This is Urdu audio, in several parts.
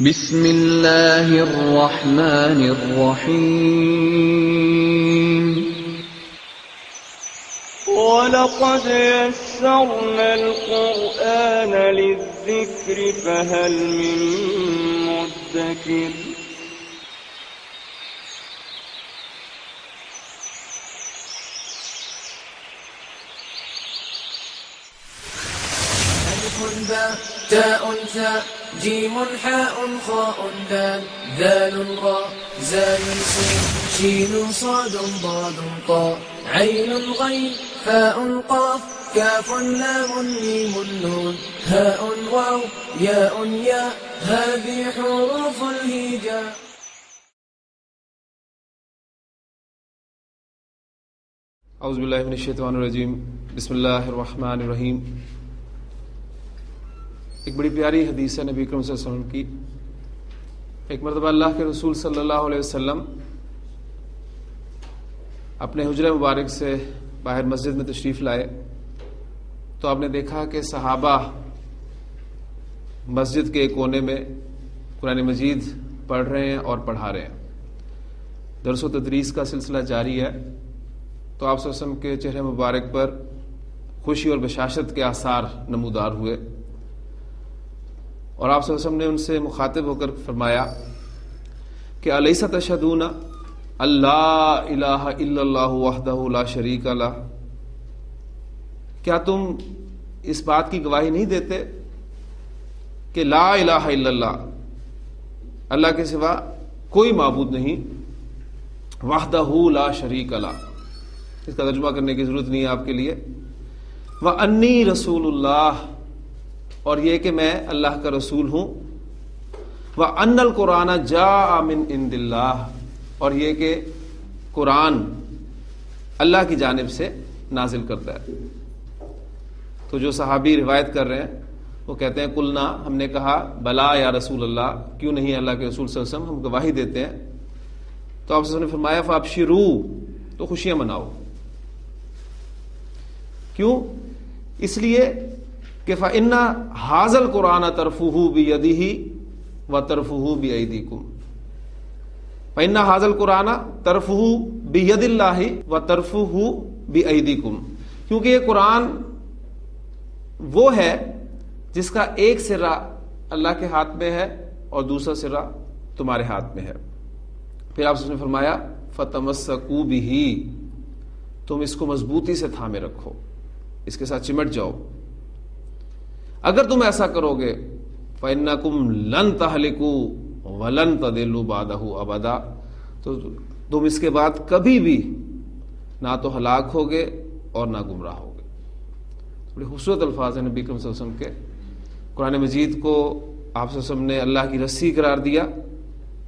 بسم اللہ الرحمن الرحیم وَلَقَدْ يَسَّرْنَا الْقُرْآنَ لِلذِّكْرِ فَهَلْ مِن مُّدَّكِرٍ ألف باء تاء ثاء جيم حاء خاء دال ذال راء زال سين شين صاد ضاد طاء عين غين فاء قاف كاف لام ميم نون هاء واو ياء ياء هذه حروف الهجاء. اعوذ باللہ من الشیطان الرجیم بسم اللہ الرحمن الرحیم. ایک بڑی پیاری حدیث ہے نبی کریم صلی اللہ علیہ وسلم کی. ایک مرتبہ اللہ کے رسول صلی اللہ علیہ وسلم اپنے حجرہ مبارک سے باہر مسجد میں تشریف لائے تو آپ نے دیکھا کہ صحابہ مسجد کے ایک کونے میں قرآن مجید پڑھ رہے ہیں اور پڑھا رہے ہیں. درس و تدریس کا سلسلہ جاری ہے تو آپ صلی اللہ علیہ وسلم کے چہرے مبارک پر خوشی اور بشاشت کے آثار نمودار ہوئے اور آپ صلی اللہ علیہ وسلم نے ان سے مخاطب ہو کر فرمایا کہ الیس تشہدون اللہ الہ الا اللہ وحدہ لا شریک لہ، کیا تم اس بات کی گواہی نہیں دیتے کہ لا الہ الا اللہ، اللہ کے سوا کوئی معبود نہیں، وحدہ لا شریک لہ، اس کا ترجمہ کرنے کی ضرورت نہیں ہے آپ کے لیے، وَأَنِّي رسول اللہ، اور یہ کہ میں اللہ کا رسول ہوں، وَأَنَّ الْقُرْآنَ جَاءَ مِنْ عِنْدِ اللَّهِ، اور یہ کہ قرآن اللہ کی جانب سے نازل کرتا ہے. تو جو صحابی روایت کر رہے ہیں وہ کہتے ہیں قلنا، ہم نے کہا بلا یا رسول اللہ، کیوں نہیں اللہ کے رسول صلی اللہ علیہ وسلم، ہم گواہی دیتے ہیں. تو آپ نے فرمایا فَأَبْشِرُوا، تو خوشیاں مناؤ. کیوں؟ اس لیے کہ فَإِنَّ هَذَا الْقُرْآنَ تَرْفُهُ بِيَدِهِ وَتَرْفُهُ بِأَيْدِيكُمْ، فَإِنَّ هَذَا الْقُرْآنَ تَرْفُهُ بِيَدِ اللَّهِ وَتَرْفُهُ بِأَيْدِيكُمْ، کیونکہ یہ قرآن وہ ہے جس کا ایک سرا اللہ کے ہاتھ میں ہے اور دوسرا سرا تمہارے ہاتھ میں ہے. پھر آپ نے فرمایا فَتَمَسَّكُوا بِهِ، تم اس کو مضبوطی سے تھامے رکھو، اس کے ساتھ چمٹ جاؤ. اگر تم ایسا کرو گے فَإِنَّكُمْ لَن تَهْلِكُوا وَلَن تَضِلُّوا بَعْدَهُ أَبَدًا، تو تم اس کے بعد کبھی بھی نہ تو ہلاک ہوگے اور نہ گمراہ ہوگے. بڑے خوبصورت الفاظ ہیں نبی کریم صلی اللہ علیہ وسلم کے. قرآن مجید کو آپ صلی اللہ علیہ وسلم نے اللہ کی رسی قرار دیا،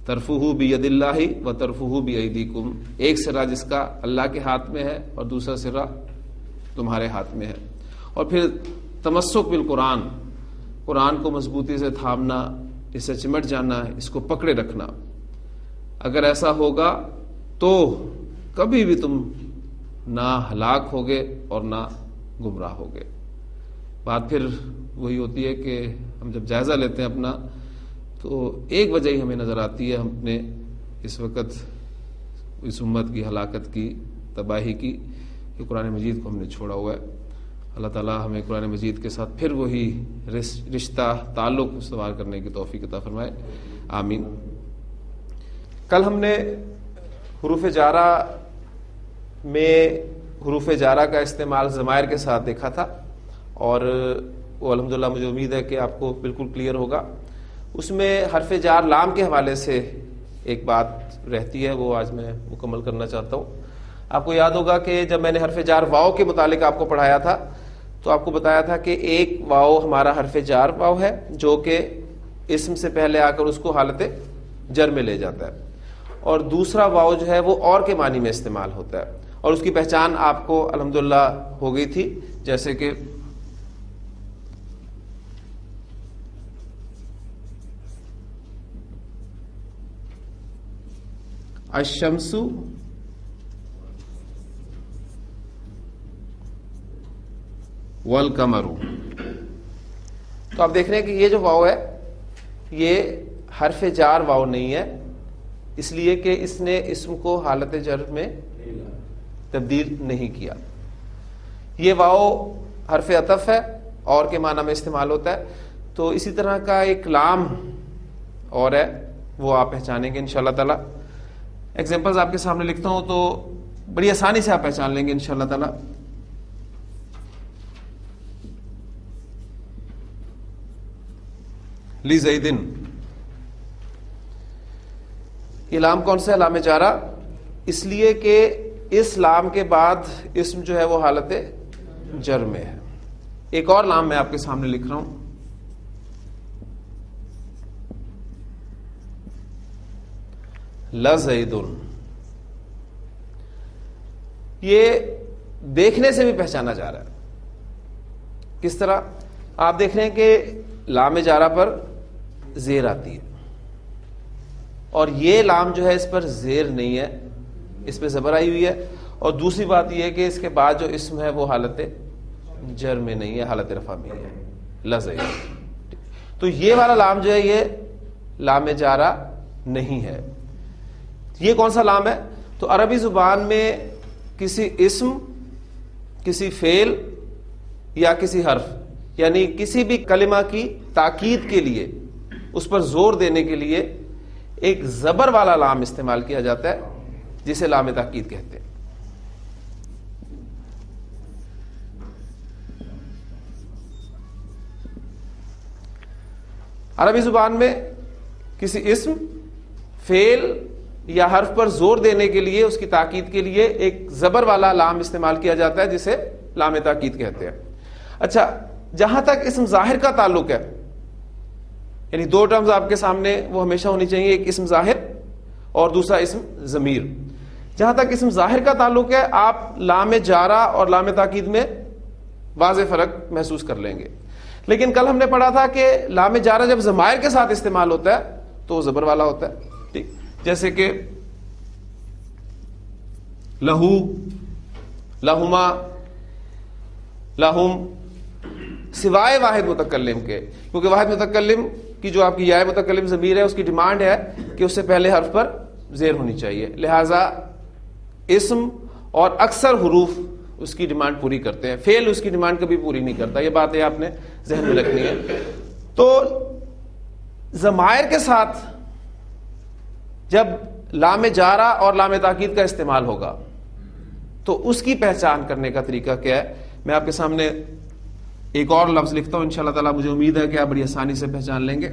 ترفُهُ بِيَدِ اللَّهِ وَتَرْفُهُ بِأَيْدِيكُمْ، ایک سرا جس کا اللہ کے ہاتھ میں ہے اور دوسرا سرا تمہارے ہاتھ میں ہے. اور پھر تمسک بالقرآن، قرآن کو مضبوطی سے تھامنا، اس سے چمٹ جانا، اس کو پکڑے رکھنا. اگر ایسا ہوگا تو کبھی بھی تم نہ ہلاک ہوگے اور نہ گمراہ ہوگے. بات پھر وہی ہوتی ہے کہ ہم جب جائزہ لیتے ہیں اپنا، تو ایک وجہ ہی ہمیں نظر آتی ہے ہم نے اس وقت اس امت کی ہلاکت کی، تباہی کی، کہ قرآن مجید کو ہم نے چھوڑا ہوا ہے. اللہ تعالی ہمیں قرآن مجید کے ساتھ پھر وہی رشتہ تعلق استوار کرنے کی توفیق عطا فرمائے، آمین. کل ہم نے حروف جارہ میں حروف جارہ کا استعمال ضمائر کے ساتھ دیکھا تھا، اور وہ الحمدللہ مجھے امید ہے کہ آپ کو بالکل کلیئر ہوگا. اس میں حرف جار لام کے حوالے سے ایک بات رہتی ہے، وہ آج میں مکمل کرنا چاہتا ہوں. آپ کو یاد ہوگا کہ جب میں نے حرف جار واؤ کے متعلق آپ کو پڑھایا تھا تو آپ کو بتایا تھا کہ ایک واؤ ہمارا حرف جار واؤ ہے جو کہ اسم سے پہلے آ کر اس کو حالت جر میں لے جاتا ہے، اور دوسرا واؤ جو ہے وہ اور کے معنی میں استعمال ہوتا ہے، اور اس کی پہچان آپ کو الحمدللہ ہو گئی تھی، جیسے کہ الشمس والقمر. تو آپ دیکھ رہے ہیں کہ یہ جو واو ہے یہ حرف جار واو نہیں ہے، اس لیے کہ اس نے اسم کو حالت جر میں تبدیل نہیں کیا. یہ واو حرف عطف ہے اور کے معنی میں استعمال ہوتا ہے. تو اسی طرح کا ایک لام اور ہے، وہ آپ پہچانیں گے انشاءاللہ تعالی. ایگزامپلز آپ کے سامنے لکھتا ہوں تو بڑی آسانی سے آپ پہچان لیں گے انشاءاللہ تعالی. لی زیدن، یہ لام کون سا ہے؟ لام جارہ، اس لیے کہ اس لام کے بعد اسم جو ہے وہ حالت جر میں ہے. ایک اور لام میں آپ کے سامنے لکھ رہا ہوں، لزیدن. یہ دیکھنے سے بھی پہچانا جا رہا ہے. کس طرح؟ آپ دیکھ رہے ہیں کہ لام جارہ پر زیر آتی ہے، اور یہ لام جو ہے اس پر زیر نہیں ہے، اس پہ زبر آئی ہوئی ہے. اور دوسری بات یہ ہے کہ اس کے بعد جو اسم ہے وہ حالت جر میں نہیں ہے، حالت رفع میں ہے، لزیدن. تو یہ والا لام جو ہے یہ لام جارہ نہیں ہے. یہ کون سا لام ہے؟ تو عربی زبان میں کسی اسم، کسی فعل یا کسی حرف، یعنی کسی بھی کلمہ کی تاکید کے لیے، اس پر زور دینے کے لیے ایک زبر والا لام استعمال کیا جاتا ہے جسے لام تاکید کہتے ہیں. عربی زبان میں کسی اسم، فعل یا حرف پر زور دینے کے لیے، اس کی تاکید کے لیے ایک زبر والا لام استعمال کیا جاتا ہے جسے لام تاکید کہتے ہیں. اچھا، جہاں تک اسم ظاہر کا تعلق ہے، یعنی دو ٹرمز آپ کے سامنے وہ ہمیشہ ہونی چاہیے، ایک اسم ظاہر اور دوسرا اسم ضمیر. جہاں تک اسم ظاہر کا تعلق ہے، آپ لام جارہ اور لام تاکید میں واضح فرق محسوس کر لیں گے. لیکن کل ہم نے پڑھا تھا کہ لام جارہ جب ضمائر کے ساتھ استعمال ہوتا ہے تو زبر والا ہوتا ہے. ٹھیک، جیسے کہ لہو، لہما، لہم، سوائے واحد متکلم کے، کیونکہ واحد متکلم کی جو آپ کی یا متکلم ضمیر ہے اس کی ڈیمانڈ ہے کہ اس سے پہلے حرف پر زیر ہونی چاہیے، لہذا اسم اور اکثر حروف اس کی ڈیمانڈ پوری کرتے ہیں. فعل اس کی ڈیمانڈ کبھی پوری نہیں کرتا. یہ باتیں آپ نے ذہن میں رکھنی ہے. تو ضمائر کے ساتھ جب لام جارہ اور لام تاکید کا استعمال ہوگا تو اس کی پہچان کرنے کا طریقہ کیا ہے؟ میں آپ کے سامنے ایک اور لفظ لکھتا ہوں، انشاءاللہ تعالی مجھے امید ہے کہ آپ بڑی آسانی سے پہچان لیں گے.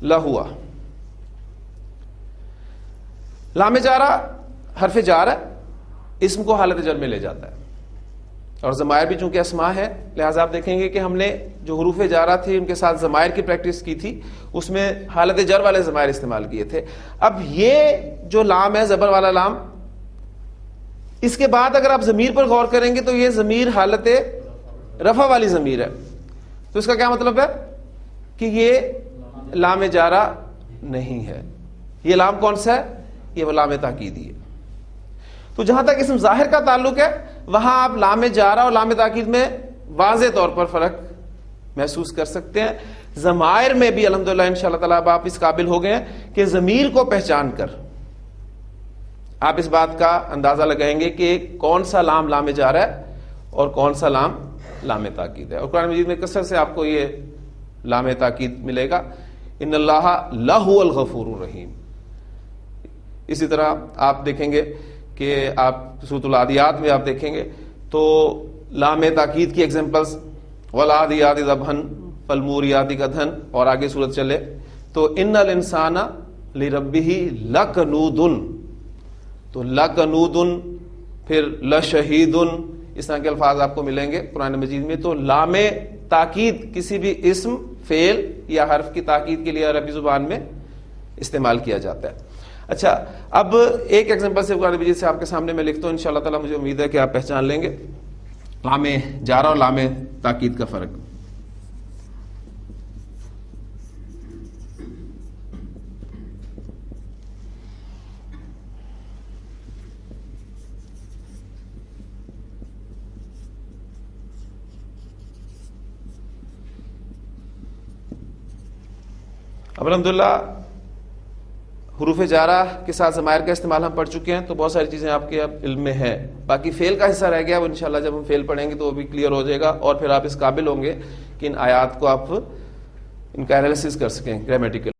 لہوا، لام جارہ حرف جار ہے، اسم کو حالت جر میں لے جاتا ہے، اور ضمائر بھی چونکہ اسماء ہے، لہٰذا آپ دیکھیں گے کہ ہم نے جو حروف جارہ تھے ان کے ساتھ ضمائر کی پریکٹس کی تھی، اس میں حالت جر والے ضمائر استعمال کیے تھے. اب یہ جو لام ہے زبر والا لام، اس کے بعد اگر آپ ضمیر پر غور کریں گے تو یہ ضمیر حالت رفع والی ضمیر ہے. تو اس کا کیا مطلب ہے؟ کہ یہ لام جارہ نہیں ہے. یہ لام کون سا ہے؟ یہ وہ لام تاکیدی ہے. تو جہاں تک اسم ظاہر کا تعلق ہے وہاں آپ لام جارہ اور لام تاکید میں واضح طور پر فرق محسوس کر سکتے ہیں. ضمائر میں بھی الحمدللہ انشاءاللہ تعالیٰ اب آپ اس قابل ہو گئے ہیں کہ ضمیر کو پہچان کر آپ اس بات کا اندازہ لگائیں گے کہ کون سا لام لام جارہ ہے اور کون سا لام لام تاکید ہے. اور قرآن مجید میں کثرت سے آپ کو یہ لام تاکید ملے گا، ان اللہ لہو الغفور الرحیم. اسی طرح آپ دیکھیں گے کہ آپ سورۃ العادیات میں آپ دیکھیں گے تو لام تاکید کی ایگزامپلز والعادیات ضبحا فالموریات قدحا، اور آگے سورت چلے تو ان الانسان لربہ لکنود، تو لکنود، پھر لشہید، اس طرح کے الفاظ آپ کو ملیں گے قرآن مجید میں. تو لام تاکید کسی بھی اسم، فعل یا حرف کی تاکید کے لیے عربی زبان میں استعمال کیا جاتا ہے. اچھا، اب ایک ایگزامپل سے قرآن مجید سے آپ کے سامنے میں لکھتا ہوں، انشاءاللہ تعالیٰ مجھے امید ہے کہ آپ پہچان لیں گے لام جارہ اور لام تاکید کا فرق. اب الحمدللہ حروف جارہ کے ساتھ ضمائر کا استعمال ہم پڑھ چکے ہیں، تو بہت ساری چیزیں آپ کے اب علم میں ہیں. باقی فعل کا حصہ رہ گیا، وہ انشاءاللہ جب ہم فعل پڑھیں گے تو وہ بھی کلیئر ہو جائے گا، اور پھر آپ اس قابل ہوں گے کہ ان آیات کو آپ ان کا انالیسس کر سکیں گرامیٹیکل.